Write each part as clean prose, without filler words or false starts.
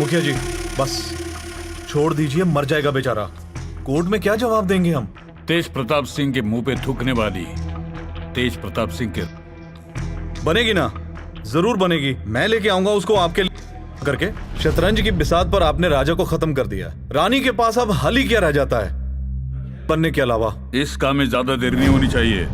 मुखिया जी बस छोड़ दीजिए, मर जाएगा बेचारा। कोर्ट में क्या जवाब देंगे हम? तेज प्रताप सिंह के मुंह पे थूकने वाली तेज प्रताप सिंह के बनेगी ना, जरूर बनेगी। मैं लेके आऊंगा उसको आपके लिए करके। शतरंज की बिसात पर आपने राजा को खत्म कर दिया। रानी के पास अब हल ही क्या रह जाता है बनने के अलावा? इस काम में ज्यादा देर नहीं होनी चाहिए।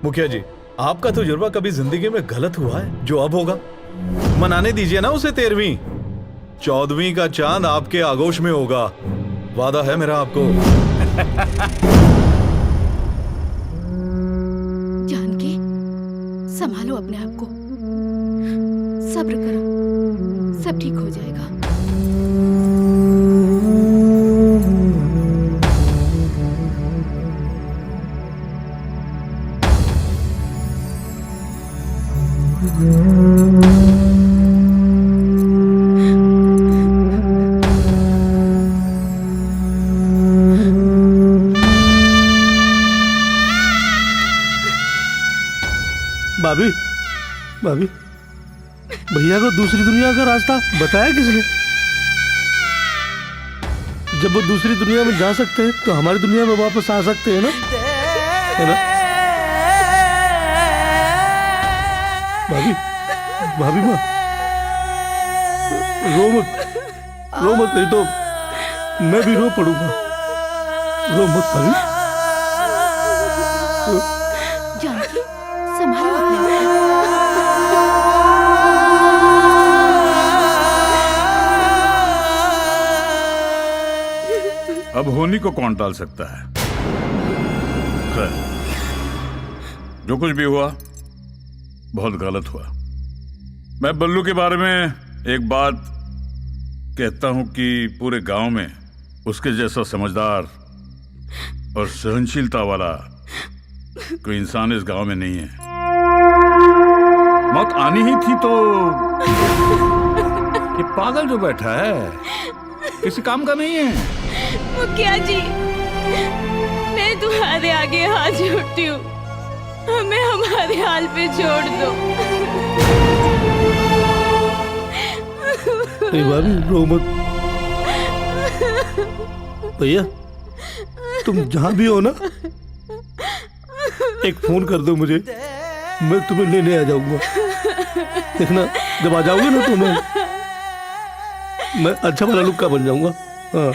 मुखिया जी आपका तजुर्बा कभी जिंदगी में गलत हुआ है जो अब होगा? मनाने दीजिए ना उसे 13वीं 14वीं का चांद आपके आगोश में होगा। वादा है मेरा आपको। जानकी संभालो अपने आप को, सब्र करो, सब ठीक हो जाएगा। भाभी, भाभी, भैया को दूसरी दुनिया का रास्ता बताया किसने? जब वो दूसरी दुनिया में जा सकते हैं तो हमारी दुनिया में वापस आ सकते हैं ना, है ना? भाभी, भाभी माँ, रो मत नहीं तो मैं भी रो पड़ूंगा। रो मत भाभी। जानकी संभालो अपने आप को। अब होनी को कौन टाल सकता है? खैर, जो कुछ भी हुआ बहुत गलत हुआ। मैं बल्लू के बारे में एक बात कहता हूं कि पूरे गांव में उसके जैसा समझदार और सहनशीलता वाला कोई इंसान इस गांव में नहीं है। मौत आनी ही थी तो ये पागल जो बैठा है किसी काम का नहीं है। मुखिया जी, मैं तुम्हारे आगे हाथ जोड़ती हूँ, हमें हमारे हाल पे छोड़ दो। नहीं भाभी रो मत। भैया तुम जहां भी हो ना, एक फोन कर दो मुझे, मैं तुम्हें लेने आ जाऊंगा। देखना जब आ जाओगे ना तो मैं अच्छा वाला लुक्का बन जाऊंगा। हाँ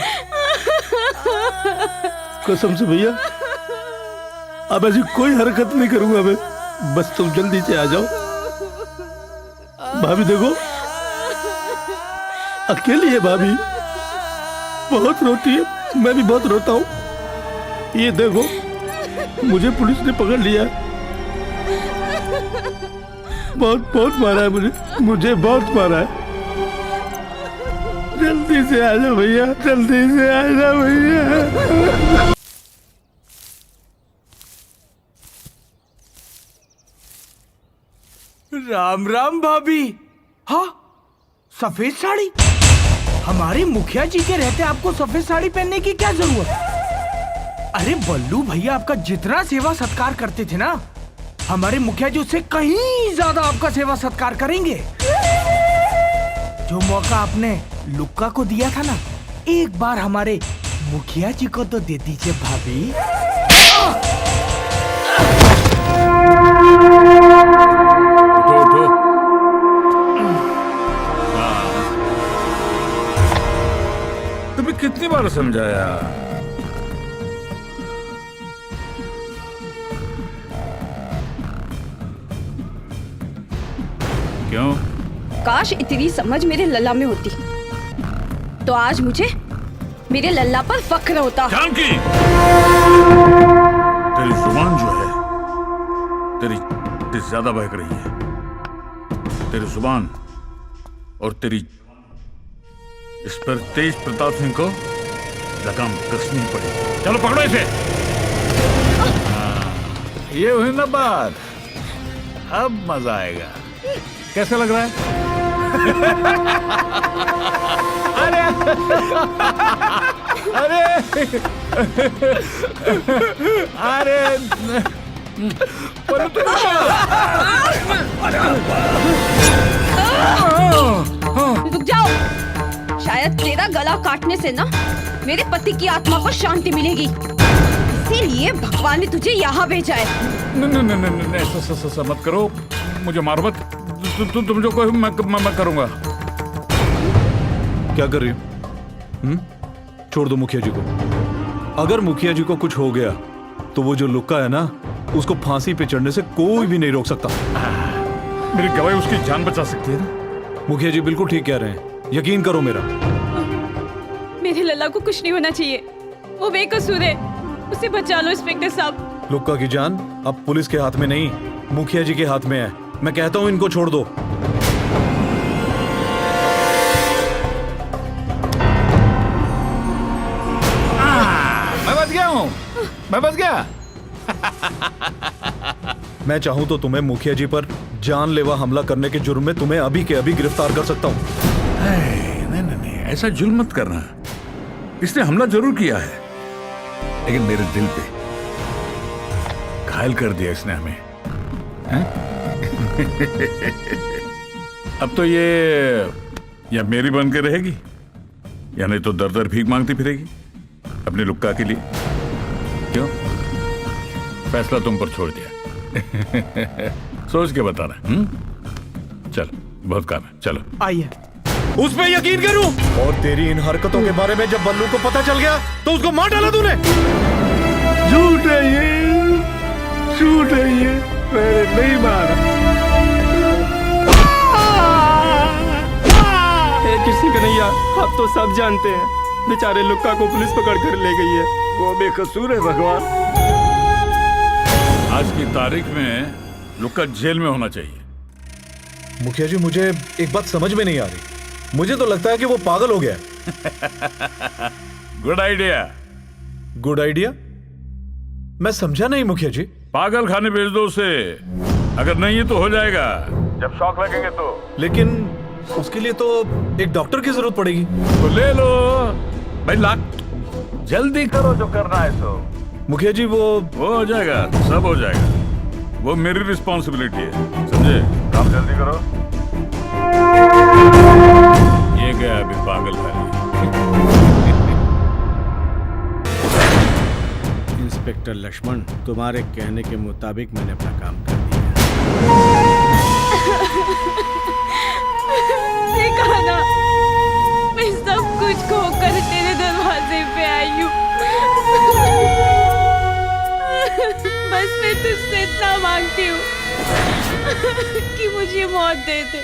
कसम से भैया, अब ऐसी कोई हरकत नहीं करूंगा मैं, बस तुम जल्दी से आ जाओ। भाभी देखो अकेली है भाभी, बहुत रोती है, मैं भी बहुत रोता हूँ। ये देखो मुझे पुलिस ने पकड़ लिया है, बहुत मारा है मुझे बहुत मारा है। जल्दी से आ जाओ भैया, जल्दी से आ जाओ भैया। राम राम भाभी। हाँ, सफेद साड़ी? हमारे मुखिया जी के रहते आपको सफेद साड़ी पहनने की क्या जरूरत? अरे बल्लू भैया आपका जितना सेवा सत्कार करते थे ना, हमारे मुखिया जी उससे कहीं ज्यादा आपका सेवा सत्कार करेंगे। जो मौका आपने लुक्का को दिया था ना, एक बार हमारे मुखिया जी को तो दे दीजिए भाभी। उठो। तुम्हें कितनी बार समझाया? क्यों? काश इतनी समझ मेरे लल्ला में होती तो आज मुझे मेरे लल्ला पर फख्र होता। जानकी, तेरी जुबान जो है तेरी से ज्यादा बहक रही है। तेरी जुबान और तेरी इस पर तेज प्रताप सिंह को लगाम कसनी पड़ेगी। चलो पकड़ो इसे। ये हुई ना बात, अब मजा आएगा। कैसा लग रहा है? अरे अरे अरे रुक जाओ। शायद तेरा गला काटने से ना मेरे पति की आत्मा को शांति मिलेगी, इसीलिए भगवान ने तुझे यहाँ भेजा है। नहीं, ऐसा मत करो, मुझे मारो मत। तुम जो कहो मैं करूंगा। क्या कर रही हो? छोड़ दो मुखिया जी को। अगर मुखिया जी को कुछ हो गया तो वो जो लुक्का है ना, उसको फांसी पे चढ़ने से कोई भी नहीं रोक सकता। मेरी गवाही उसकी जान बचा सकती है ना। मुखिया जी बिल्कुल ठीक कह रहे हैं, यकीन करो मेरा। मेरे लल्ला को कुछ नहीं होना चाहिए, वो बेकसूर है, उसे बचा लो इंस्पेक्टर साहब। लुक्का की जान अब पुलिस के हाथ में नहीं, मुखिया जी के हाथ में है। मैं कहता हूं इनको छोड़ दो। मैं बच गया। मैं चाहूं तो तुम्हें मुखिया जी पर जानलेवा हमला करने के जुर्म में तुम्हें अभी के अभी गिरफ्तार कर सकता हूं। नहीं, ऐसा जुल्म मत करना। इसने हमला जरूर किया है, लेकिन मेरे दिल पे घायल कर दिया इसने हमें। अब तो ये या मेरी बन के रहेगी या नहीं तो दर दर भीख मांगती फिरेगी अपने लुक्का के लिए। क्यों? फैसला तुम पर छोड़ दिया। सोच के बताना। चल, बहुत काम है, चलो। आइए। उस पे यकीन करूं और तेरी इन हरकतों के बारे में जब बल्लू को पता चल गया तो उसको मार डाला तूने। झूठ है ये, झूठ है ये, मैंने नहीं मारा। किसी का नहीं, आप तो सब जानते हैं, बेचारे लुक्का को पुलिस पकड़ कर ले गई है, वो बेकसूर है। भगवान, आज की तारीख में लुक्का जेल में होना चाहिए। मुखिया जी मुझे एक बात समझ में नहीं आ रही, मुझे तो लगता है कि वो पागल हो गया। Good idea. Good idea? मैं समझा नहीं मुखिया जी। पागल खाने भेज दो उसे, अगर नहीं है तो हो जाएगा जब शौक लगेंगे तो। लेकिन उसके लिए तो एक डॉक्टर की जरूरत पड़ेगी। तो ले लो भाई, लाख जल्दी करो जो करना है तो। मुखिया जी वो हो जाएगा, सब हो जाएगा, वो मेरी रिस्पॉन्सिबिलिटी है, समझे? काम जल्दी करो। ये गया अभी पागल खाने। इंस्पेक्टर लक्ष्मण, तुम्हारे कहने के मुताबिक मैंने अपना काम कर दिया। देखा ना, मैं सब कुछ खोकर तेरे दरवाजे पे आई हूँ। बस मैं तुझसे इतना मांगती हूँ कि मुझे मौत दे दे,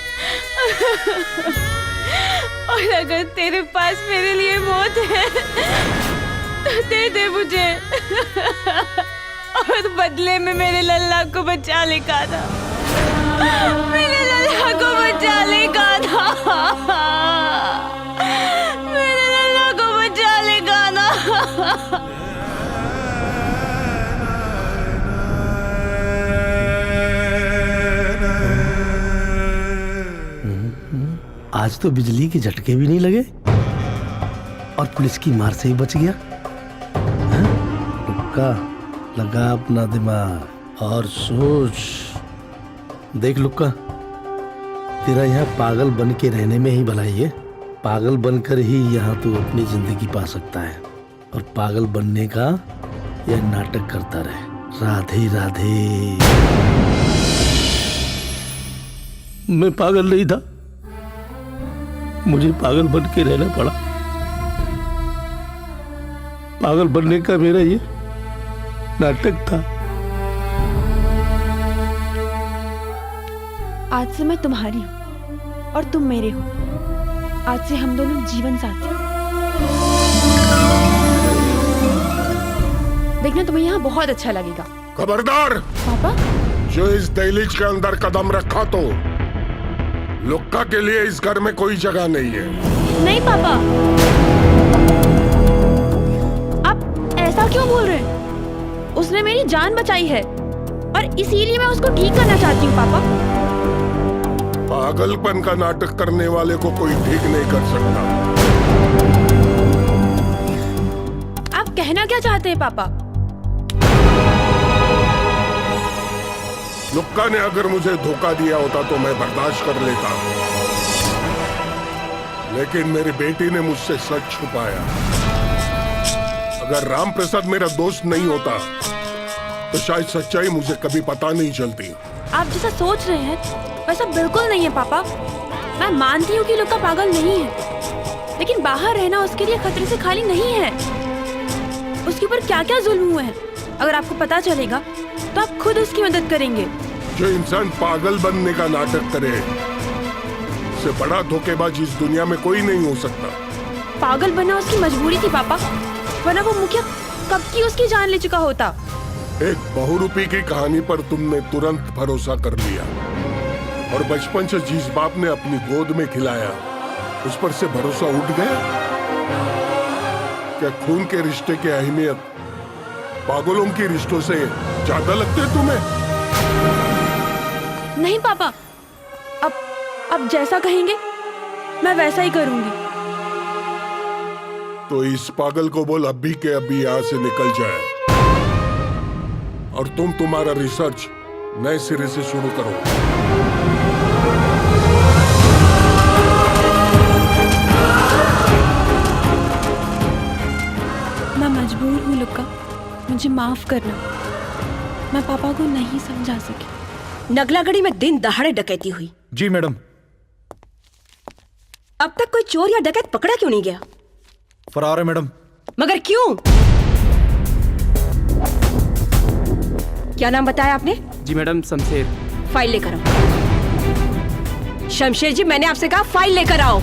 और अगर तेरे पास मेरे लिए मौत है तो दे दे मुझे, और बदले में मेरे लल्ला को बचा ले गाना, मेरे लल्ला को बचा ले गाना, मेरे लल्ला को बचा ले गाना। आज तो बिजली के झटके भी नहीं लगे और पुलिस की मार से ही बच गया। लुक्का, लगा अपना दिमाग और सोच। देख लुक्का, तेरा यहाँ पागल बन के रहने में ही भलाई है। पागल बनकर ही यहाँ तू अपनी जिंदगी पा सकता है, और पागल बनने का यह नाटक करता रहे। राधे राधे। मैं पागल नहीं था, मुझे पागल बन के रहना पड़ा। पागल बनने का मेरा ये नाटक था। आज से मैं तुम्हारी हूँ और तुम मेरे हो। आज से हम दोनों जीवन साथी। देखना, तुम्हें यहाँ बहुत अच्छा लगेगा। खबरदार! पापा, जो इस दहलीज के अंदर कदम रखा तो लुक्का के लिए इस घर में कोई जगह नहीं है। नहीं पापा, आप ऐसा क्यों बोल रहे हैं? उसने मेरी जान बचाई है और इसीलिए मैं उसको ठीक करना चाहती हूँ। पापा, पागलपन का नाटक करने वाले को कोई ठीक नहीं कर सकता। आप कहना क्या चाहते हैं पापा? लुक्का ने अगर मुझे धोखा दिया होता तो मैं बर्दाश्त कर लेता, लेकिन मेरी बेटी ने मुझसे सच छुपाया। अगर राम प्रसाद मेरा दोस्त नहीं होता तो शायद सच्चाई मुझे कभी पता नहीं चलती। आप जैसा सोच रहे हैं वैसा बिल्कुल नहीं है पापा। मैं मानती हूँ कि लुक्का पागल नहीं है, लेकिन बाहर रहना उसके लिए खतरे से खाली नहीं है। उसके ऊपर क्या क्या जुल्म हुए हैं, अगर आपको पता चलेगा तो आप खुद उसकी मदद करेंगे। जो इंसान पागल बनने का नाटक करे, उससे बड़ा धोखेबाज इस दुनिया में कोई नहीं हो सकता। पागल बनना उसकी मजबूरी थी पापा, वरना वो मुखिया कब की उसकी जान ले चुका होता। एक बहुरूपी की कहानी पर तुमने तुरंत भरोसा कर लिया, और बचपन से जिस बाप ने अपनी गोद में खिलाया उस पर से भरोसा उठ गया। क्या खून के रिश्ते की अहमियत पागलों के रिश्तों से ज्यादा लगते तुम्हें? नहीं पापा, अब जैसा कहेंगे मैं वैसा ही करूंगी। तो इस पागल को बोल अभी के अभी यहाँ से निकल जाए, और तुम तुम्हारा रिसर्च नए सिरे से शुरू करो। मैं मजबूर हूँ लुक्का, मुझे माफ करना। मैं पापा को नहीं समझा सकी। नगलागढ़ी में दिन दहाड़े डकैती हुई। जी मैडम। अब तक कोई चोर या डकैत पकड़ा क्यों नहीं गया? फरार है मैडम। मगर क्यों? क्या नाम बताया आपने? जी मैडम, शमशेर। फाइल लेकर आओ। शमशेर जी, मैंने आपसे कहा फाइल लेकर आओ।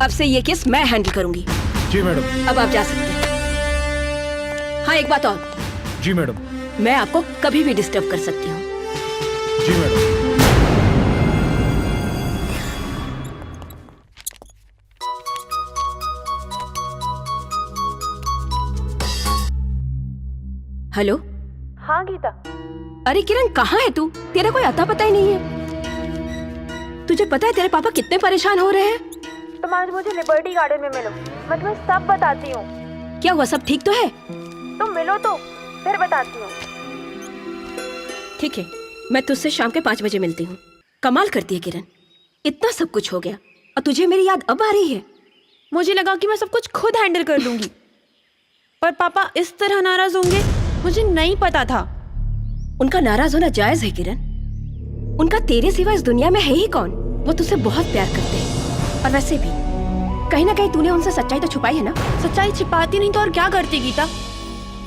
अब से ये केस मैं हैंडल करूंगी। जी मैडम। अब आप जा सकते हैं। हाँ, एक बात और। जी मैडम। मैं आपको कभी भी डिस्टर्ब कर सकती हूँ। जी मैडम। हेलो। हाँ गीता। अरे किरण, कहाँ है तू? तेरा कोई अता पता ही नहीं है। तुझे पता है तेरे पापा कितने परेशान हो रहे हैं? तुम आज मुझे लिबर्टी गार्डन में मिलो, मैं तुम्हें सब बताती हूँ। क्या हुआ, सब ठीक तो है? तुम मिलो तो फिर बताती हूँ। ठीक है, मैं तुझसे शाम के 5 बजे मिलती हूँ। कमाल करती है किरण, इतना सब कुछ हो गया और तुझे मेरी याद अब आ रही है। मुझे लगा कि मैं सब कुछ खुद हैंडल कर लूंगी, पर पापा इस तरह नाराज होंगे मुझे नहीं पता था। उनका नाराज होना जायज है किरण। उनका तेरे सिवा इस दुनिया में है ही कौन? वो तुझसे बहुत प्यार करते हैं। और वैसे भी कहीं ना कहीं तूने उनसे सच्चाई तो छुपाई है ना? सच्चाई छिपाती नहीं तो और क्या करती गीता?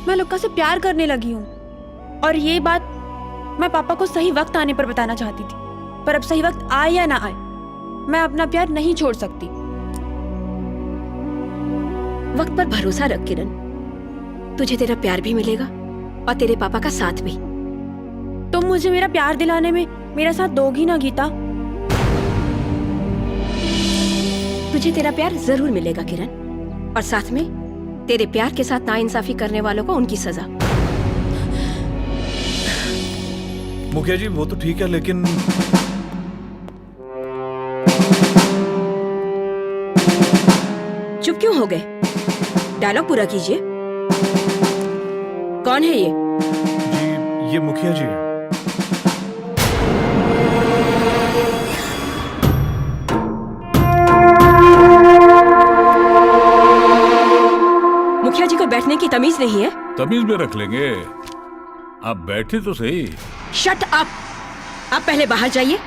मैं लुक्का से प्यार करने लगी हूँ, और ये बात मैं पापा को सही वक्त आने पर बताना चाहती थी, पर अब सही वक्त आए या ना आए मैं अपना प्यार नहीं छोड़ सकती। वक्त पर भरोसा रख किरण, तुझे तेरा प्यार भी मिलेगा और तेरे पापा का साथ भी। तुम मुझे मेरा प्यार दिलाने में मेरा साथ दोगी ना गीता? तुझे तेरा प्यार जरूर मिलेगा किरण, और साथ में तेरे प्यार के साथ नाइंसाफी करने वालों को उनकी सजा। मुखिया जी वो तो ठीक है, लेकिन चुप क्यों हो गए? डायलॉग पूरा कीजिए। कौन है ये? जी ये मुखिया जी है। मुखिया जी को बैठने की तमीज नहीं है? तमीज में रख लेंगे, आप बैठे तो सही। Shut up! आप पहले बाहर जाइए,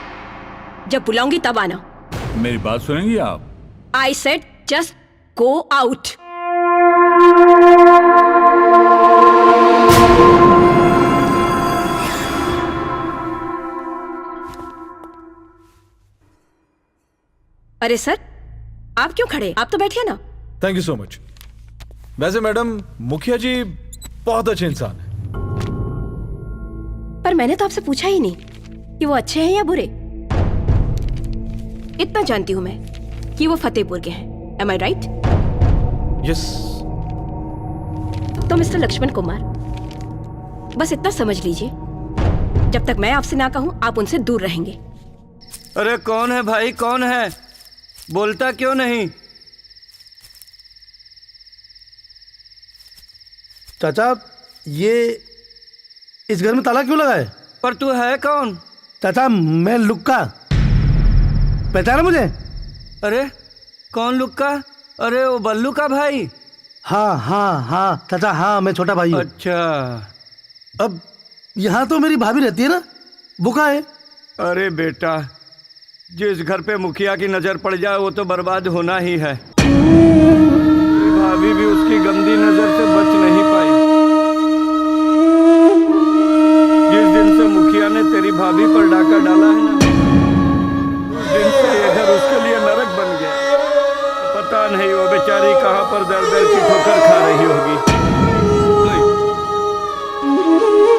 जब बुलाऊंगी तब आना। मेरी बात सुनेंगी आप? I said just go out. अरे सर, आप क्यों खड़े? आप तो बैठिए ना। Thank you so much. वैसे मैडम मुखिया जी बहुत अच्छे इंसान है। पर मैंने तो आपसे पूछा ही नहीं कि वो अच्छे हैं या बुरे। इतना जानती हूं मैं कि वो फतेहपुर के हैं। एम आई राइट? यस। तो मिस्टर लक्ष्मण कुमार, बस इतना समझ लीजिए, जब तक मैं आपसे ना कहूं आप उनसे दूर रहेंगे। अरे कौन है भाई, कौन है? बोलता क्यों नहीं? चाचा, ये इस घर में ताला क्यों लगा है? पर तू है कौन? चाचा, मैं लुक्का। पहचाना मुझे? अरे कौन लुक्का? अरे वो बल्लू का भाई। हाँ हाँ हाँ चाचा, हाँ मैं छोटा भाई हूँ। अच्छा। अब यहाँ तो मेरी भाभी रहती है ना, वो कहाँ है? अरे बेटा, जिस घर पे मुखिया की नजर पड़ जाए वो तो बर्बाद होना ही है। भाभी भी उसकी गंदी नजर से बच नहीं पाई। जिस दिन से मुखिया ने तेरी भाभी पर डाका डाला है ना, उस दिन से ये घर उसके लिए नरक बन गया। पता नहीं वो बेचारी कहाँ पर दर दर की ठोकर खा रही होगी।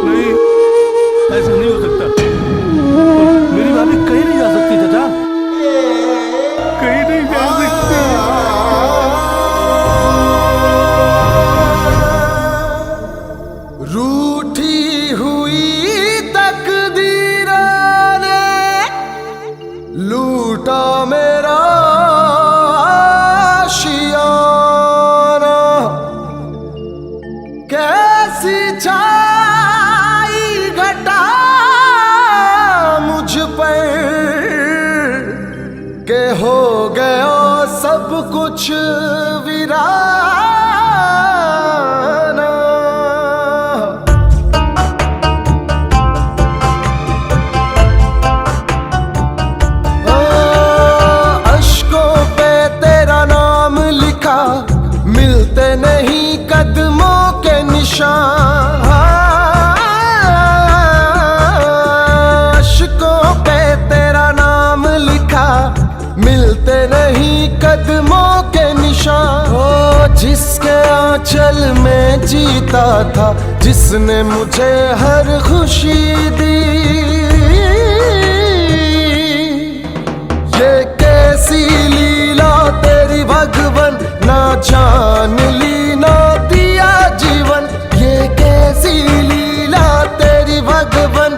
नहीं, ऐसा नहीं हो सकता। मेरी भाभी कहीं नहीं जा सकती चाचा, कहीं नहीं जा सकती। रूठी हुई तकदीर ने लूटा मेरा आशियाना, कैसी छाई घटा मुझ पर के हो गया सब कुछ वीराना। अश्कों पे तेरा नाम लिखा, मिलते नहीं कदमों के निशान। अश्कों पे तेरा नाम लिखा, मिलते नहीं कदमों के निशान। ओ जिसके आंचल में जीता था, जिसने मुझे हर खुशी दी, ये कैसी लीला तेरी भगवन, ना जान ली ना दिया जीवन। ये कैसी लीला तेरी भगवन,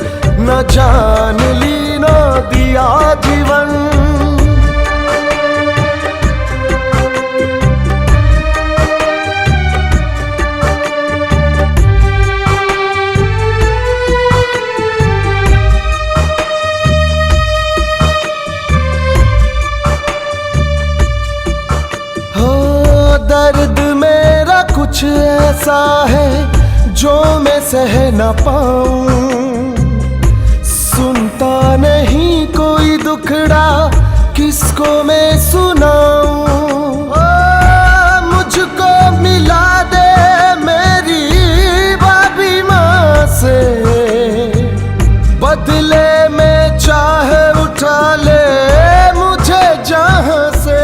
ना जान ली ना दिया जीवन। दर्द मेरा कुछ ऐसा है जो मैं सह न पाऊं। सुनता नहीं कोई दुखड़ा, किसको मैं सुनाऊं। मुझको मिला दे मेरी भाभी माँ से, बदले में चाहे उठा ले मुझे जहां से।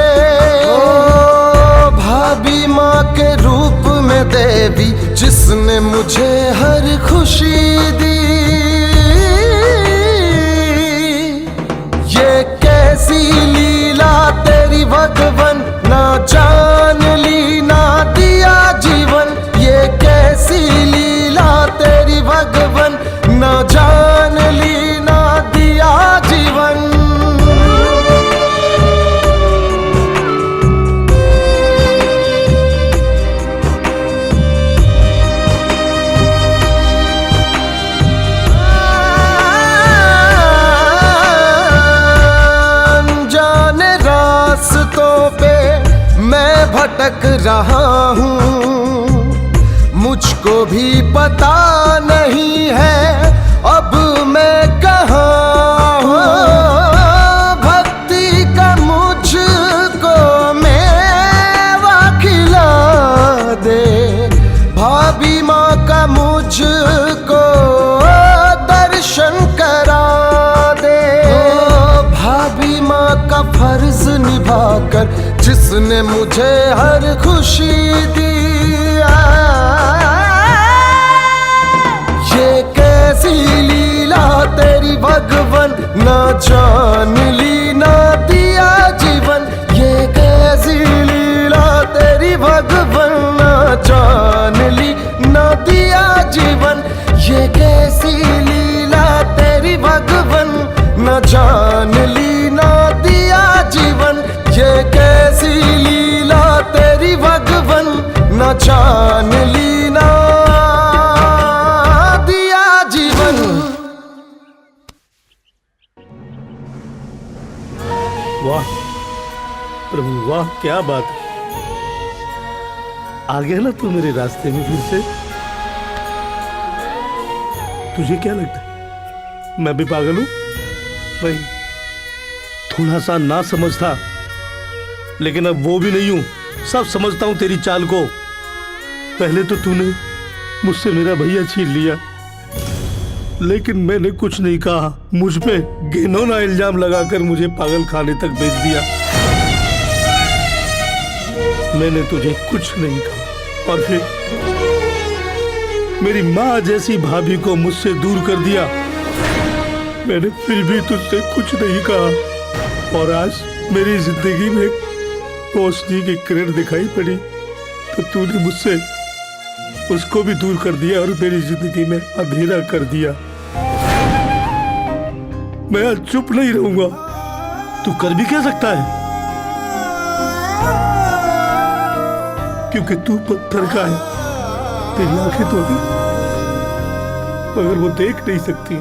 भाभी माँ के रूप में देवी, जिसने मुझे हर खुशी दी, ये कैसी लीला तेरी भगवन, ना जान ली ना दिया जीवन। ये कैसी लीला तेरी भगवन, ना जान ली ना दिया जीवन। भटक रहा हूँ, मुझको भी पता नहीं है अब मैं कहाँ हूँ। भक्ति का मुझको मेवा खिला दे, भाभी माँ का मुझको दर्शन करा दे। भाभी माँ का फर्ज निभाकर, जिसने मुझे हर खुशी दी, ये कैसी लीला तेरी भगवन, ना जान ली ना दिया जीवन। ये कैसी लीला तेरी भगवन, ना जान ली ना दिया जीवन। ये कैसी लीला तेरी भगवन, ना जान ली वाह प्रभु वाह, क्या बात है। आ गया ना तू मेरे रास्ते में फिर से। तुझे क्या लगता है मैं भी पागल हूं? नहीं, थोड़ा सा ना समझ था, लेकिन अब वो भी नहीं हूं। सब समझता हूं तेरी चाल को। पहले तो तूने मुझसे मेरा भैया छीन लिया, लेकिन मैंने कुछ नहीं कहा। मुझ पे घिनौना इल्जाम लगाकर मुझे पागल खाने तक भेज दिया। मैंने तुझे कुछ नहीं कहा, और फिर मेरी माँ जैसी भाभी को मुझसे दूर कर दिया। मैंने फिर भी तुझसे कुछ नहीं कहा, और आज मेरी जिंदगी में रोशनी की किरण दिखाई पड़ी तो तूने मुझसे उसको भी दूर कर दिया और मेरी जिंदगी में अंधेरा कर दिया। मैं आज चुप नहीं रहूंगा। तू कर भी क्या सकता है, क्योंकि तू पत्थर का है। तेरी आंखें तो है मगर वो देख नहीं सकती,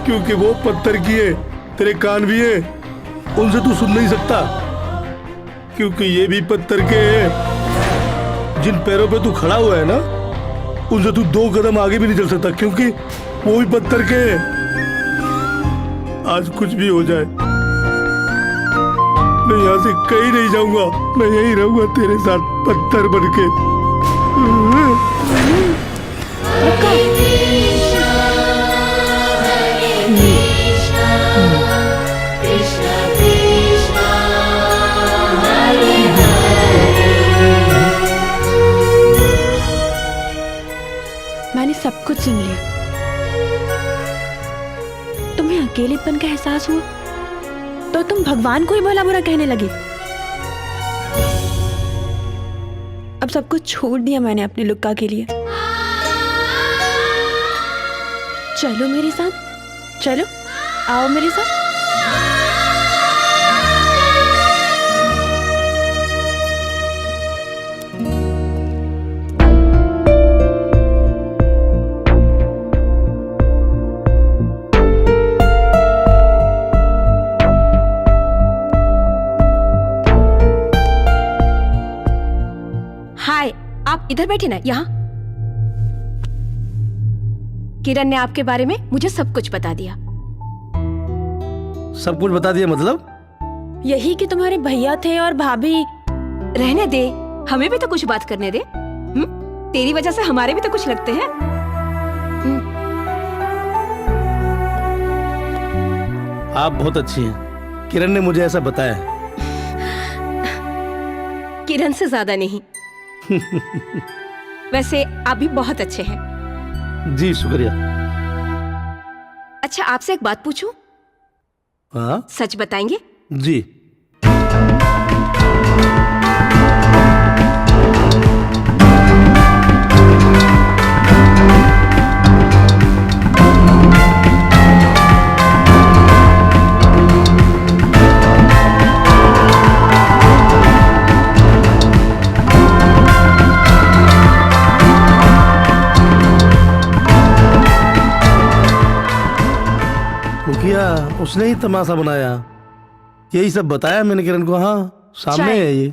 क्योंकि वो पत्थर की है। तेरे कान भी है, उनसे तू सुन नहीं सकता, क्योंकि ये भी पत्थर के हैं। जिन पैरों पे तू खड़ा हुआ है ना, उनसे तू 2 कदम आगे भी नहीं चल सकता, क्योंकि वो भी पत्थर के हैं। आज कुछ भी हो जाए, मैं यहाँ से कहीं नहीं जाऊंगा। मैं यहीं रहूंगा तेरे साथ पत्थर बनके। मैंने सब कुछ सुन लिया। तुम्हें अकेलेपन का एहसास हुआ तो तुम भगवान को ही भला बुरा कहने लगे। अब सब कुछ छोड़ दिया मैंने अपने लुक्का के लिए। चलो मेरे साथ, चलो आओ मेरे साथ। आप इधर बैठे ना, यहाँ। किरण ने आपके बारे में मुझे सब कुछ बता दिया। सब कुछ बता दिया मतलब? यही कि तुम्हारे भैया थे और भाभी। रहने दे, हमें भी तो कुछ बात करने दे। तेरी वजह से हमारे भी तो कुछ लगते हैं। आप बहुत अच्छी हैं, किरण ने मुझे ऐसा बताया। किरण से ज्यादा नहीं। वैसे आप भी बहुत अच्छे हैं। जी शुक्रिया। अच्छा, आपसे एक बात पूछूं? हाँ? सच बताएंगे? जी। उसने ही तमाशा बनाया, यही सब बताया मैंने किरण को। हाँ, सामने है ये।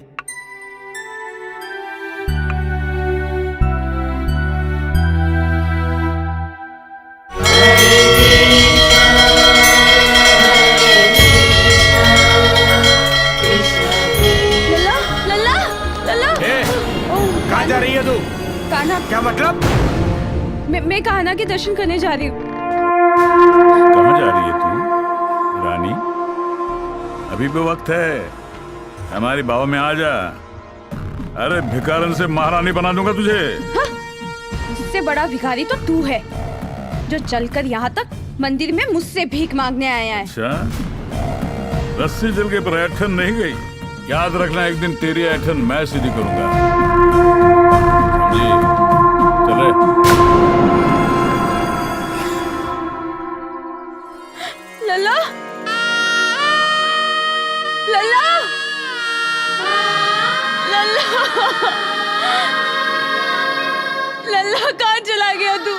लल्ला, लल्ला, लल्ला। कहाँ जा रही है तू? कान्हा। क्या मतलब? मैं कान्हा के दर्शन करने जा रही हूँ। कहाँ जा रही है तू रानी? अभी भी वक्त है, हमारी बाव में आ जा। अरे भिखारन से महारानी बना दूंगा तुझे। हाँ? इससे बड़ा भिखारी तो तू है, जो चलकर यहाँ तक मंदिर में मुझसे भीख मांगने आया है। अच्छा, रस्सी जल के पर ऐठन नहीं गई। याद रखना, एक दिन तेरी ऐठन मैं सीधी करूंगा। जी चले। लल्ला, लल्ला, लल्ला, लल्ला कहाँ चला गया तू?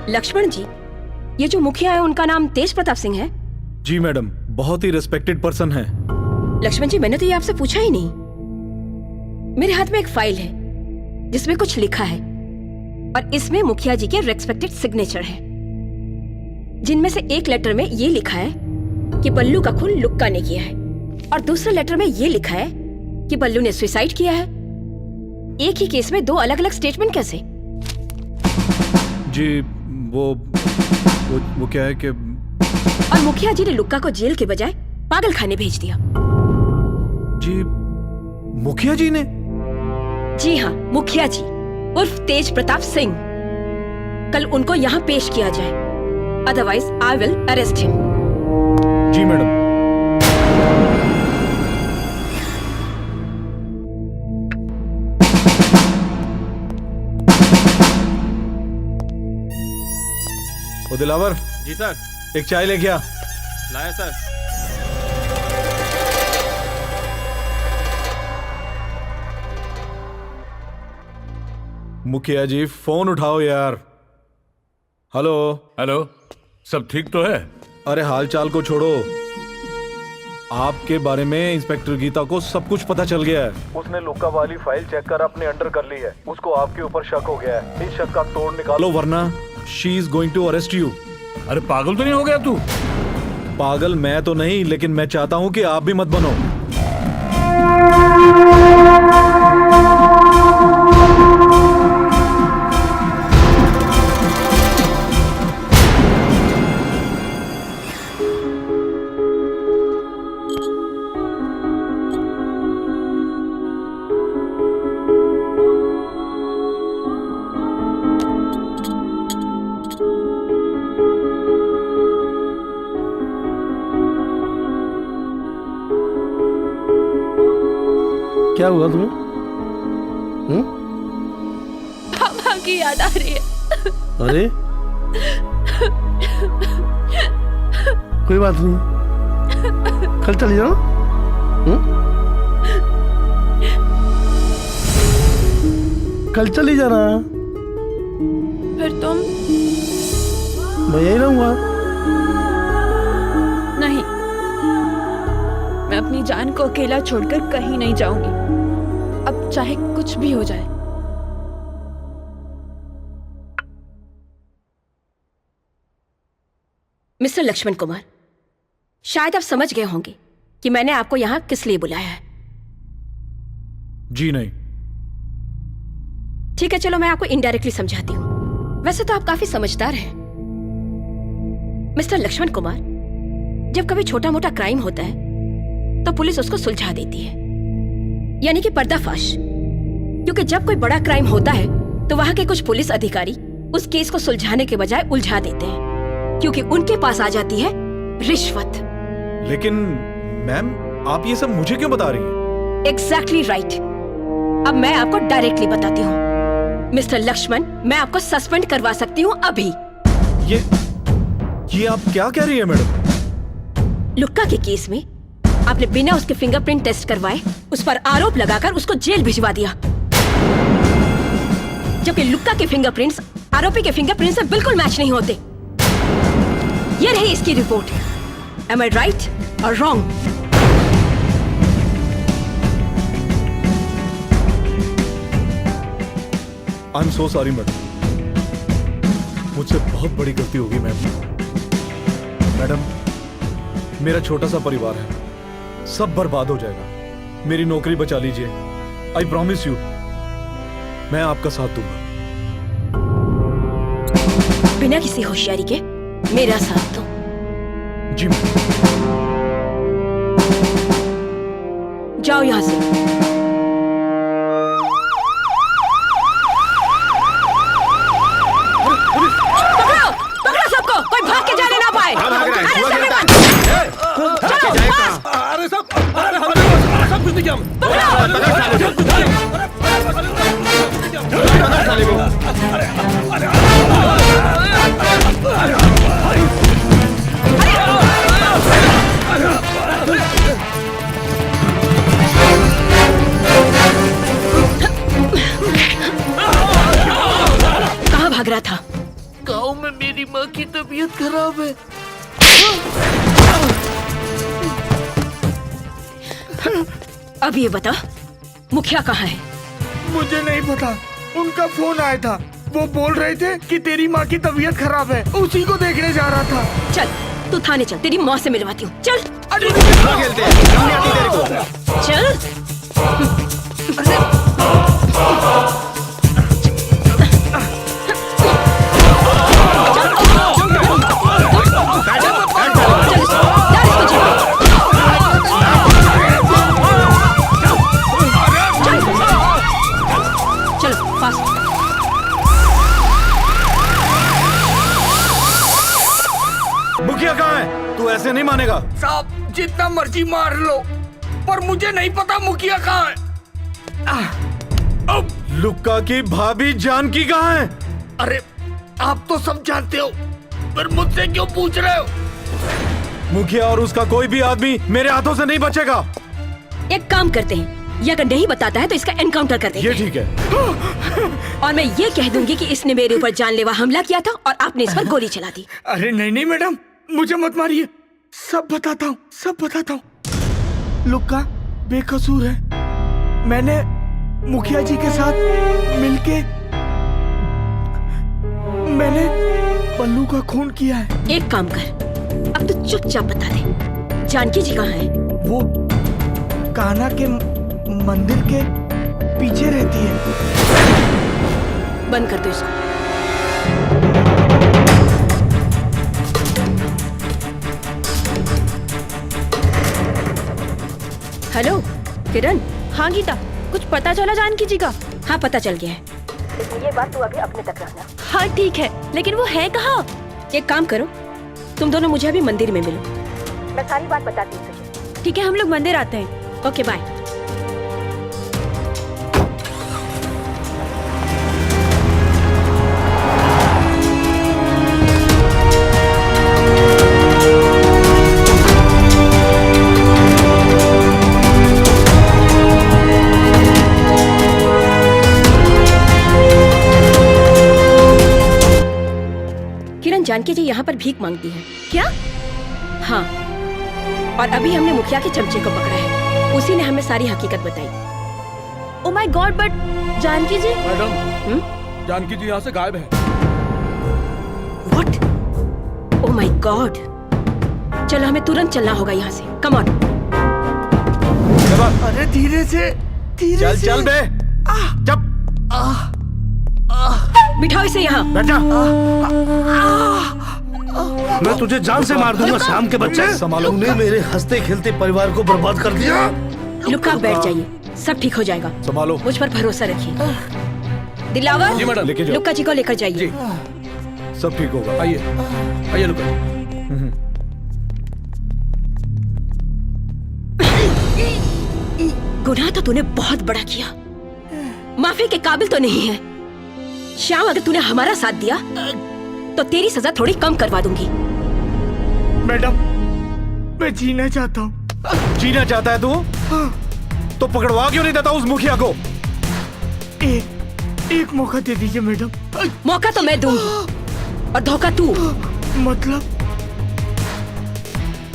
लक्ष्मण जी, ये जो मुखिया है उनका नाम तेज प्रताप सिंह है? जी मैडम, बहुत ही रिस्पेक्टेड पर्सन है। लक्ष्मण जी, मैंने तो ये आपसे पूछा ही नहीं। मेरे हाथ में एक फाइल है जिसमें कुछ लिखा है और इसमें मुखिया जी के रेस्पेक्टेड सिग्नेचर है, जिनमें से एक लेटर में ये लिखा है कि बल्लू का खून लुक्का ने किया है और दूसरे लेटर में ये लिखा है कि बल्लू ने सुसाइड किया है। एक ही केस में दो अलग अलग स्टेटमेंट कैसे? जी वो क्या है कि और मुखिया जी ने लुक्का को जेल के बजाय पागल खाने भेज दिया। जी मुखिया जी ने? जी हाँ, मुखिया जी उर्फ तेज प्रताप सिंह। कल उनको यहाँ पेश किया जाए, otherwise I will arrest him. जी मैडम। ओ दिलावर। जी सर। एक चाय लेके आ। लाया सर। मुखिया जी फोन उठाओ यार। हेलो। हेलो, सब ठीक तो है? अरे हाल चाल को छोड़ो, आपके बारे में इंस्पेक्टर गीता को सब कुछ पता चल गया है। उसने लुक्का वाली फाइल चेक कर अपने अंडर कर ली है। उसको आपके ऊपर शक हो गया है। इस शक का तोड़ निकालो वरना she is going to arrest you. अरे पागल तो नहीं हो गया तू? पागल मैं तो नहीं, लेकिन मैं चाहता हूं कि आप भी मत बनो। क्या हुआ तुम्हें? पापा की याद आ रही है। अरे कोई बात नहीं, कल चली जाओ। कल चली जाना। फिर तुम? मैं यही रहूंगा। नहीं, मैं अपनी जान को अकेला छोड़कर कहीं नहीं जाऊंगी, अब चाहे कुछ भी हो जाए। मिस्टर लक्ष्मण कुमार, शायद आप समझ गए होंगे कि मैंने आपको यहां किस लिए बुलाया है। जी नहीं। ठीक है, चलो मैं आपको इनडायरेक्टली समझाती हूँ। वैसे तो आप काफी समझदार हैं। मिस्टर लक्ष्मण कुमार, जब कभी छोटा मोटा क्राइम होता है तो पुलिस उसको सुलझा देती है, यानी कि पर्दाफाश। क्योंकि जब कोई बड़ा क्राइम होता है तो वहां के कुछ पुलिस अधिकारी उस केस को सुलझाने के बजाय उलझा देते हैं, क्योंकि उनके पास आ जाती है रिश्वत। लेकिन मैम, आप ये सब मुझे क्यों बता रही हैं? Exactly right. अब मैं आपको डायरेक्टली बताती हूँ। मिस्टर लक्ष्मण, मैं आपको सस्पेंड करवा सकती हूँ अभी। ये आप क्या कह रही है मैडम? लुक्का के केस में आपने बिना उसके फिंगरप्रिंट टेस्ट करवाए उस पर आरोप लगाकर उसको जेल भिजवा दिया, जबकि लुक्का के फिंगरप्रिंट्स आरोपी के फिंगरप्रिंट से बिल्कुल मैच नहीं होते। ये रही इसकी रिपोर्ट। एम आई राइट और wrong? I am so sorry madam, मुझसे बहुत बड़ी गलती होगी मैडम। मेरा छोटा सा परिवार है, सब बर्बाद हो जाएगा। मेरी नौकरी बचा लीजिए, आई प्रॉमिस यू, मैं आपका साथ दूंगा। बिना किसी होशियारी के मेरा साथ दो। जी मैडम। जाओ यहां से। कोई भाग के जाने ना पाए। अरे सब कुछ नहीं कहाँ भाग रहा था? गाँव में मेरी माँ की तबीयत खराब है। अब ये बता, मुखिया कहाँ है? मुझे नहीं पता, उनका फोन आया था। वो बोल रहे थे कि तेरी माँ की तबीयत खराब है, उसी को देखने जा रहा था। चल तू थाने चल, तेरी माँ से मिलवाती हूँ। चल अरे चल। चलो फास्ट। मुखिया कहाँ है? तू ऐसे नहीं मानेगा। साहब जितना मर्जी मार लो, पर मुझे नहीं पता मुखिया कहाँ है। लुक्का की भाभी जानकी कहाँ है? अरे आप तो सब जानते हो, पर मुझसे क्यों पूछ रहे हो? मुखिया और उसका कोई भी आदमी मेरे हाथों से नहीं बचेगा। एक काम करते हैं, ये अगर नहीं बताता है तो इसका एनकाउंटर कर देंगे। ये ठीक है। और मैं ये कह दूंगी कि इसने मेरे ऊपर जानलेवा हमला किया था और आपने इस पर गोली चला दी। अरे नहीं नहीं मैडम, मुझे मत मारिए, सब बताता हूँ, सब बताता हूँ। लुक्का बेकसूर है। मैंने मुखिया जी के साथ मिलके मैंने पल्लू का खून किया है। एक काम कर, अब तो चुपचाप बता दे, जानकी जी कहाँ है? वो कान्हा के मंदिर के पीछे रहती है। बंद कर दो इसको। हेलो किरण। हाँ गीता, कुछ पता चला जानकी जी का? हाँ पता चल गया है, लेकिन ये बात तू अभी अपने तक रखना। हाँ ठीक है, लेकिन वो है कहाँ? एक काम करो, तुम दोनों मुझे अभी मंदिर में मिलो, मैं सारी बात बताती हूँ तुझे। ठीक है, हम लोग मंदिर आते हैं। Okay bye. जानकी जी यहाँ पर भीख मांगती है। क्या? हाँ, और अभी हमने मुखिया के चमचे को पकड़ा है, उसी ने हमें सारी हकीकत बताई। Oh my God, but Janaki ji? Madam, Janaki ji यहाँ से गायब है। व्हाट? ओह माय गॉड, चलो हमें तुरंत चलना होगा यहाँ से। Come on. अरे धीरे से, धीरे चल से। चल बे। जब बिठाओ इसे यहाँ। बैठ जा। मैं तुझे जान से मार दूंगा शाम के बच्चे। संभालो। तूने मेरे हंसते खेलते परिवार को बर्बाद कर दिया। लुक्का आप बैठ जाइए, सब ठीक हो जाएगा। संभालो। मुझ पर भरोसा रखिए। दिलावर, जी मैडम। लेके जाओ। लुक्का जी को लेकर जाइए। सब ठीक होगा। आइए आइए लुक्का। गुनाह तो तूने बहुत बड़ा किया, माफी के काबिल तो नहीं है। श्याम, अगर तूने हमारा साथ दिया तो तेरी सजा थोड़ी कम करवा दूंगी। मैडम, मैं जीना चाहता हूँ। जीना चाहता है तू? तो पकड़वा क्यों नहीं देता उस मुखिया को? एक मौका दे दीजिए मैडम। मौका तो मैं दूंगी, और धोखा तू। मतलब?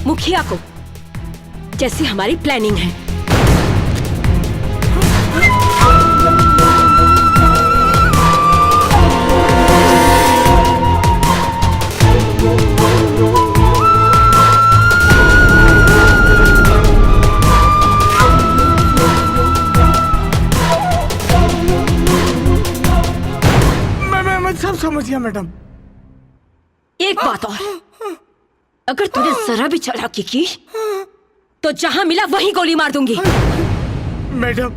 मुखिया को, जैसी हमारी प्लानिंग है। सब समझ गया मैडम। एक बात और, अगर तूने जरा भी चालाकी की तो जहां मिला वहीं गोली मार दूंगी। मैडम,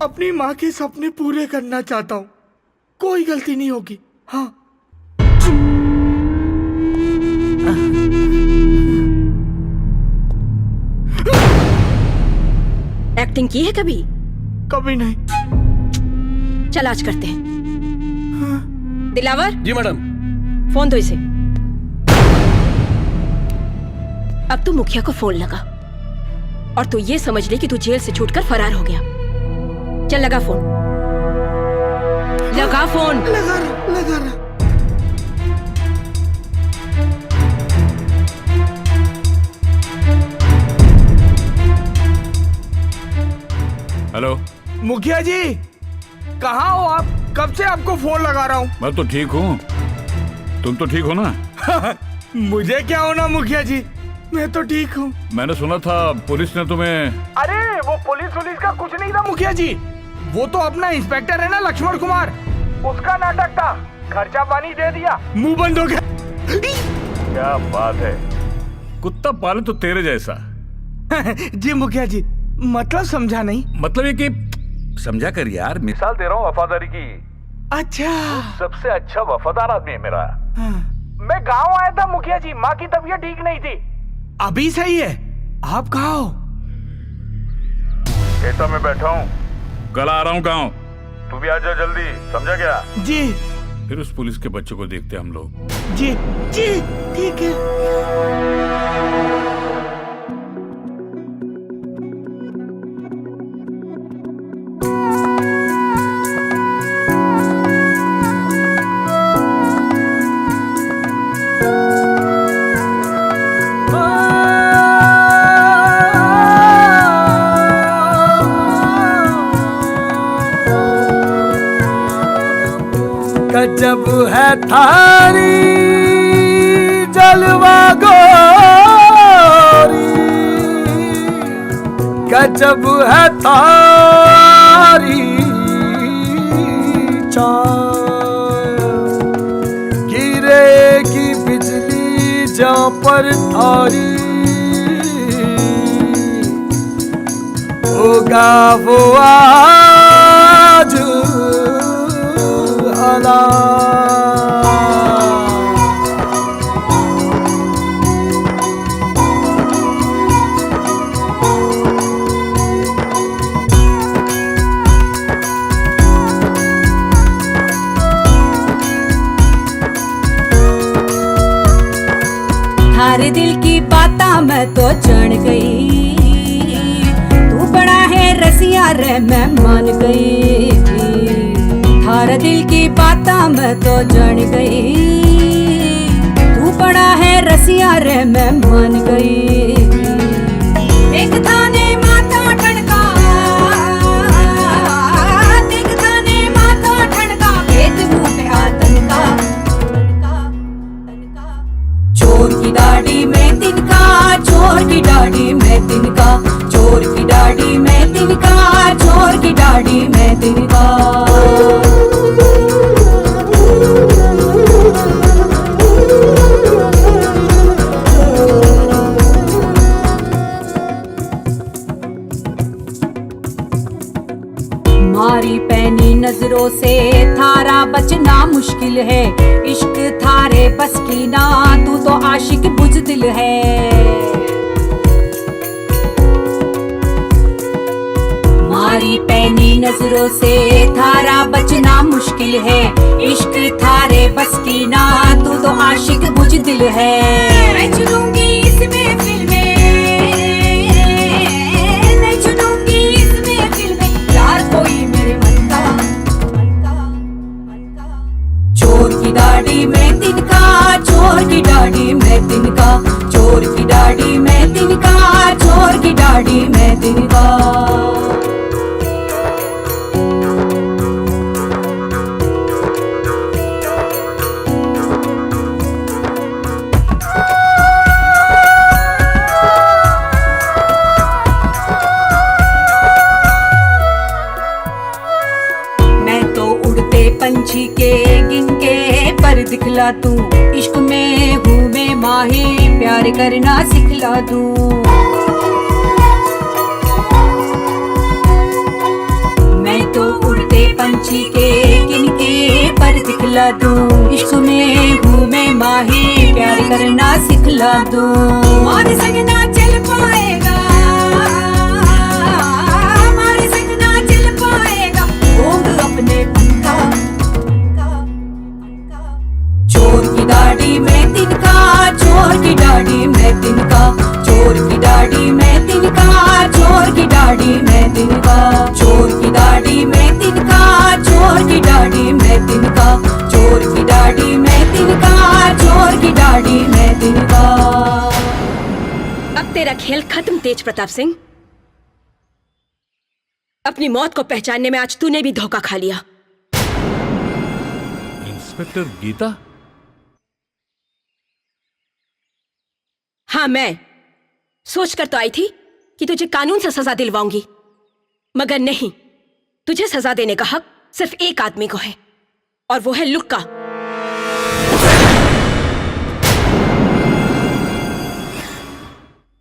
अपनी माँ के सपने पूरे करना चाहता हूँ, कोई गलती नहीं होगी। हाँ। एक्टिंग की है कभी? कभी नहीं। चल आज करते हैं। दिलावर। जी मैडम। फोन दो इसे। अब तू मुखिया को फोन लगा और तू ये समझ ले कि तू जेल से छूटकर फरार हो गया। चल लगा फोन, लगा फोन। लगा रहा। हेलो। मुखिया जी कहाँ हो आप? कब से आपको फोन लगा रहा हूँ। मैं तो ठीक हूँ, तुम तो ठीक हो ना? मुझे क्या होना मुखिया जी, मैं तो ठीक हूँ। मैंने सुना था पुलिस ने तुम्हें। अरे वो पुलिस का कुछ नहीं था मुखिया जी, वो तो अपना इंस्पेक्टर है ना लक्ष्मण कुमार, उसका नाटक था। खर्चा पानी दे दिया, मुंह बंद हो गया। क्या बात है, कुत्ता पाले तो तेरे जैसा। जी मुखिया जी, मतलब समझा नहीं। मतलब ये कि समझा कर यार, मिसाल दे रहा हूँ वफादारी की। अच्छा, सबसे अच्छा वफादार आदमी है मेरा। मैं गांव आया था मुखिया जी, माँ की तबीयत ठीक नहीं थी। अभी सही है। आप कहाँ हो? खेता में बैठा हूँ, कल आ रहा हूँ गाँव, तू भी आ जा जल्दी, समझा क्या? जी। फिर उस पुलिस के बच्चे को देखते हम लोग। जी जी ठीक है। गजब है थारी जलवा गोरी, गजब है थारी चाँद, गिरेगी बिजली जहाँ पर थारी, होगा वो आज थारे दिल की बाता मैं तो जान गई, तू बड़ा है रसिया रे मैं मान गई। थारा दिल की बाता मैं तो जान गई, तू बड़ा है रसिया रे मैं मान गई। देख थाने माथा ठनका, देख थाने माथा ठनका, भेद मुँह पे आतंका, चोर की दाढ़ी में तिनका, चोर की दाढ़ी में तिनका, चोर की दाढ़ी में तिनका, चोर की दाढ़ी में तिनका। मारी पैनी नजरों से थारा बचना मुश्किल है, इश्क थारे बस की ना, तू तो आशिक बुज़दिल है। मारी पैनी नजरों से थारा बचना मुश्किल है, इश्क थारे बस की ना, तू तो आशिक बुज़दिल है। मैं चुनूंगी इसमें फिल्में, मैं चुनूंगी इसमें फिल्में, यार कोई मेरे मन का। चोर की दाढ़ी में तिनका, चोर की दाढ़ी में तिनका, चोर की दाढ़ी में तिनका, चोर की दाढ़ी में तिनका। पंछी के गिन के पर दिखला तू, इश्क में हूँ मैं माहिर, प्यार करना सिखला तू। मैं तो उड़ते पंछी के गिन के पर दिखला तू, इश्क में हूँ मैं माहिर, प्यार करना सिखला तू। मारे संग ना चल पाएगा, मारे संग ना चल पाएगा, होंगे अपने पंखा। चोर की दाढ़ी में तिनका, चोर की दाढ़ी में तिनका, चोर की दाढ़ी में तिनका, चोर की दाढ़ी में तिनका, चोर की दाढ़ी में तिनका, चोर की दाढ़ी में तिनका, चोर की दाढ़ी में तिनका, चोर की दाढ़ी में तिनका। अब तेरा खेल खत्म तेज प्रताप सिंह। अपनी मौत को पहचानने में आज तूने भी धोखा खा लिया। इंस्पेक्टर गीता? हाँ, मैं सोचकर तो आई थी कि तुझे कानून से सजा दिलवाऊंगी, मगर नहीं, तुझे सजा देने का हक सिर्फ एक आदमी को है, और वो है लुक्का।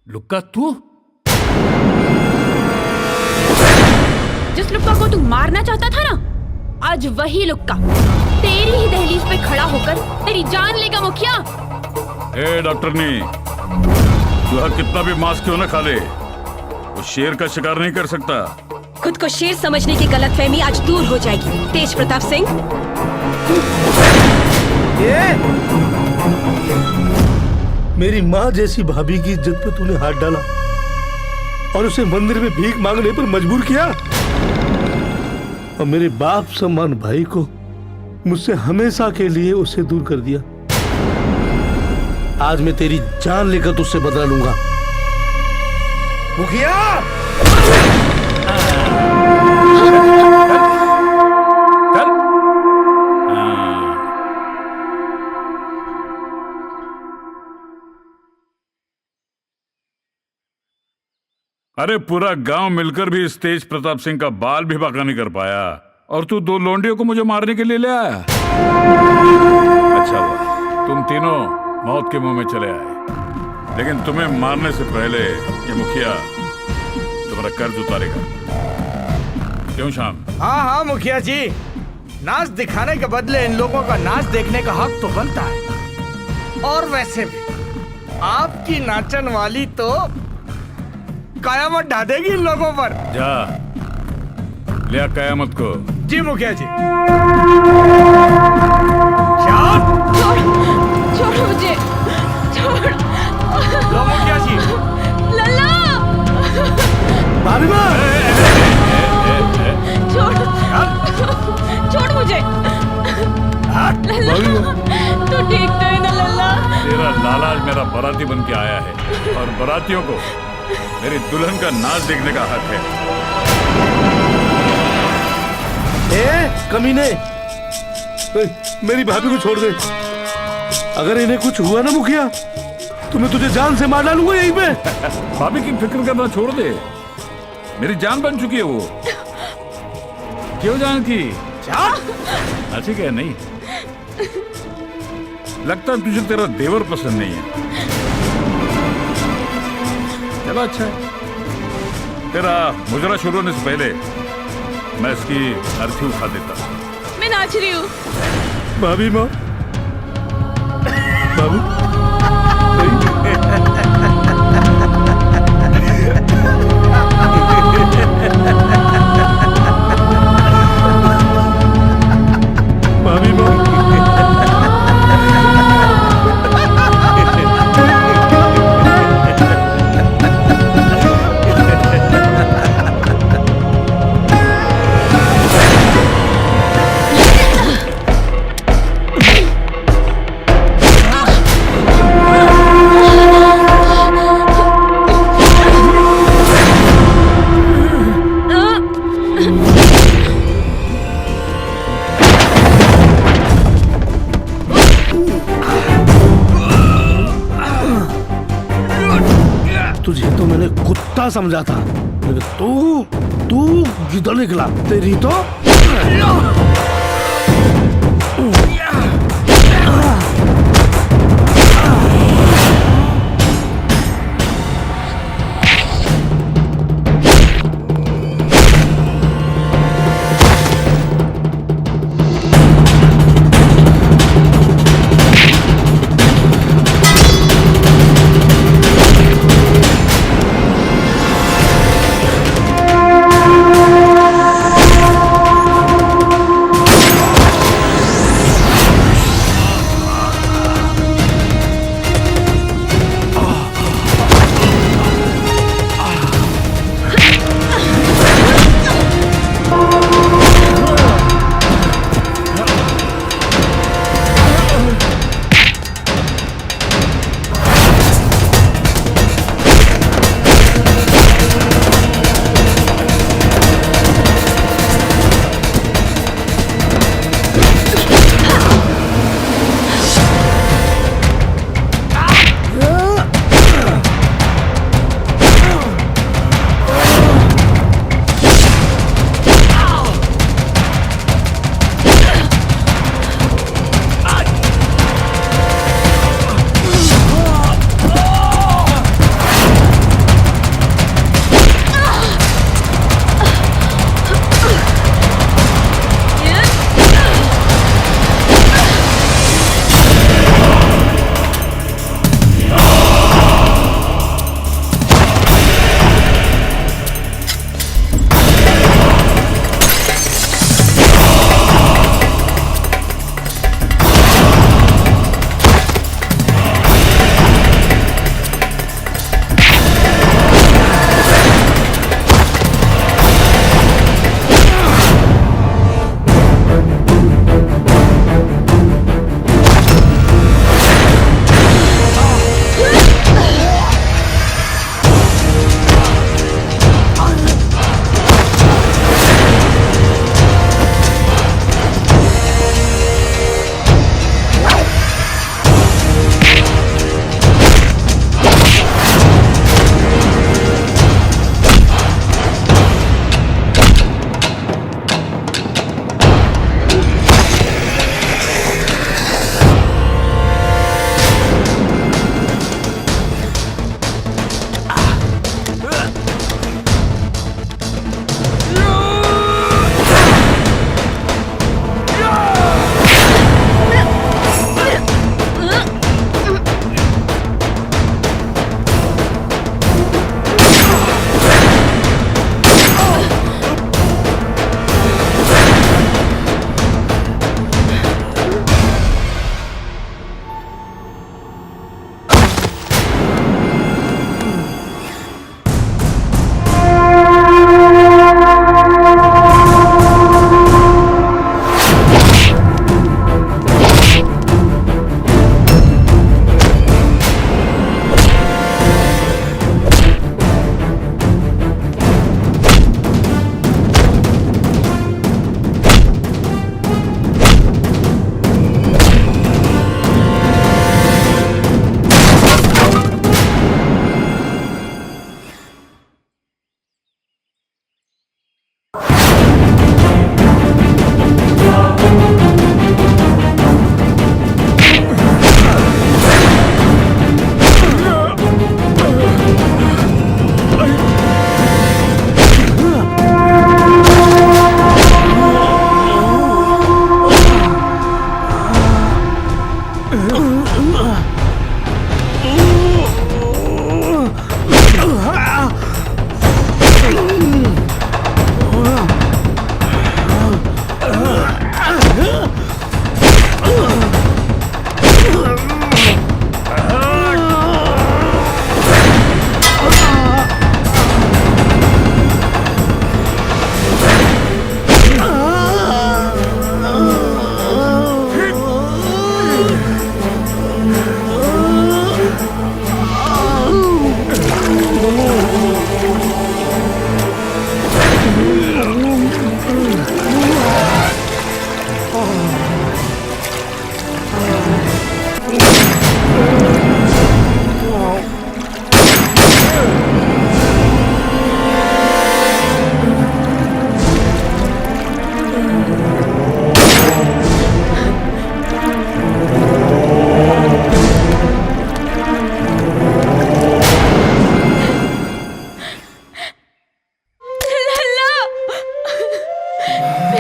लुक्का तू? जिस लुक्का को तू मारना चाहता था ना, आज वही लुक्का तेरी ही दहलीज पे खड़ा होकर तेरी जान लेगा मुखिया। ए डॉक्टरनी, चूहा कितना भी मांस क्यों न खा ले, वो शेर का शिकार नहीं कर सकता। खुद को शेर समझने की गलतफहमी आज दूर हो जाएगी तेज प्रताप सिंह। मेरी माँ जैसी भाभी की इज्जत पे तूने हाथ डाला और उसे मंदिर में भीख मांगने पर मजबूर किया, और मेरे बाप समान भाई को मुझसे हमेशा के लिए उसे दूर कर दिया। आज मैं तेरी जान लेकर तुझसे बदला लूंगा। मुखिया! अरे पूरा गांव मिलकर भी इस तेज प्रताप सिंह का बाल भी बांका नहीं कर पाया, और तू 2 लोंडियों को मुझे मारने के लिए ले आया। अच्छा हुआ तुम तीनों मौत के मुंह में चले आए, लेकिन तुम्हें मारने से पहले ये मुखिया तुम्हारा कर्ज उतारेगा। क्यों श्याम? हाँ हाँ मुखिया जी, नाच दिखाने के बदले इन लोगों का नाच देखने का हक तो बनता है। और वैसे भी आपकी नाचन वाली तो कयामत ढा देगी इन लोगों पर। जा लिया कयामत को। जी मुखिया जी। छोड़ मुझे, छोड़। लो मुखिया जी। लल्ला, छोड़ मुझे। लल्ला, तू ठीक तो है ना लल्ला? तेरा लाला आज मेरा बाराती बन के आया है, और बारातियों को मेरी दुल्हन का नाच देखने का हक है। कमीने, मेरी भाभी को छोड़ दे। अगर इन्हें कुछ हुआ ना मुखिया, तो मैं तुझे जान से मार डालूंगा यहीं पे। भाभी की फिक्र करना छोड़ दे, मेरी जान बन चुकी है वो। क्यों जान की? अच्छी क्या नहीं? लगता है तुझे तेरा देवर पसंद नहीं है। चलो अच्छा है, तेरा मुजरा शुरू होने से पहले मैं इसकी अर्थी उठा देता। मैं नाच रही हूँ। भाभी माँ, भाभी भाभी माँ, तुझे तो मैंने कुत्ता समझा था, लेकिन तू गिद्ध निकला। तेरी तो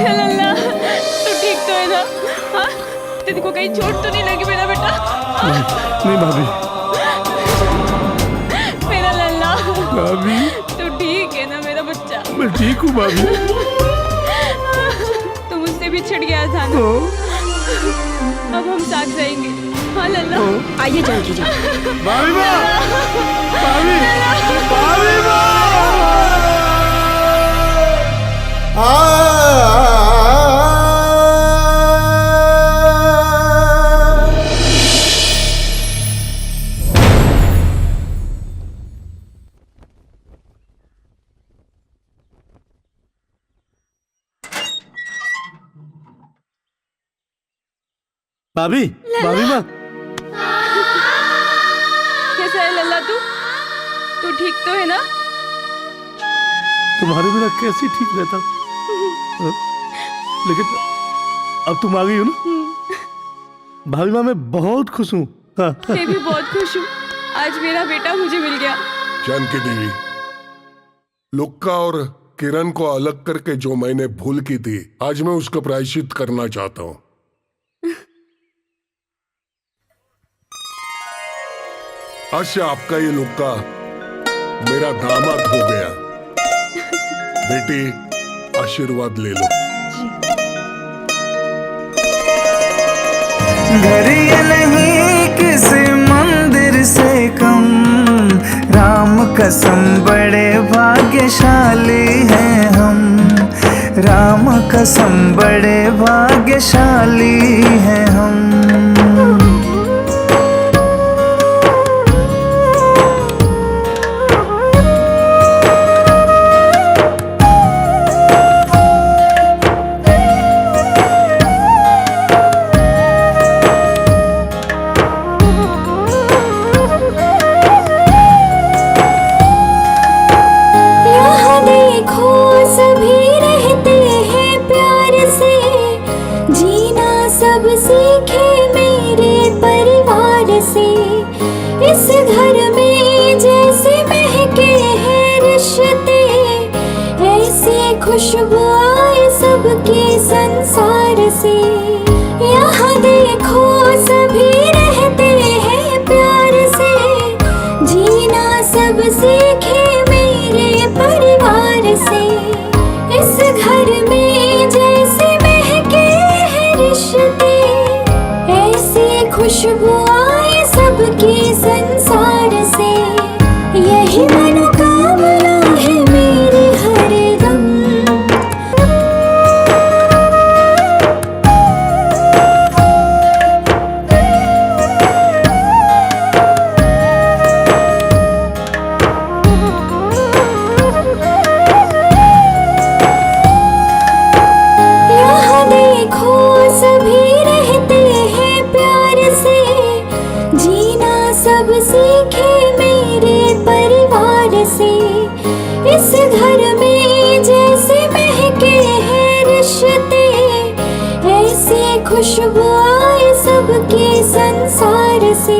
मेरा लल्ला, तू ठीक तो है ना? हाँ? तेरे को कहीं चोट तो नहीं लगी मेरा बेटा? नहीं भाभी। मेरा लल्ला, भाभी तू ठीक है ना मेरा बच्चा? मैं ठीक हूँ भाभी। तू मुझसे भी छिड़ गया था ना? अब हम साथ रहेंगे। हाँ लल्ला, आइए जानकी जी। भाभी माँ, भाभी, भाभी माँ। भाभी, भाभी माँ, कैसा है लल्ला तू? तू ठीक तो है ना? तुम्हारे बिना कैसे ठीक रहता? हाँ? लेकिन अब तुम आ गई हो ना भाभी माँ, मैं बहुत खुश हूँ। हाँ। मैं भी बहुत खुश हूँ, आज मेरा बेटा मुझे मिल गया। जानकी देवी, लुक्का और किरण को अलग करके जो मैंने भूल की थी, आज मैं उसका प्रायश्चित करना चाहता हूँ। आज से आपका ये लुक्का मेरा दामाद हो गया। बेटी, आशीर्वाद ले लो। घर ये नहीं किसी मंदिर से कम, राम कसम बड़े भाग्यशाली हैं हम, राम कसम बड़े भाग्यशाली हैं हम। खुशबू आए सबके संसार से, यहाँ देखो सभी रहते हैं प्यार से, जीना सब सीखे मेरे परिवार से। इस घर में जैसे महके हैं रिश्ते, ऐसी खुशबू आए सबके संसार से, यही मनोकामना है मेरी हरदम। सब सीखे मेरे परिवार से, इस घर में जैसे महके हैं रिश्ते, ऐसी खुशबू आए सबके संसार से।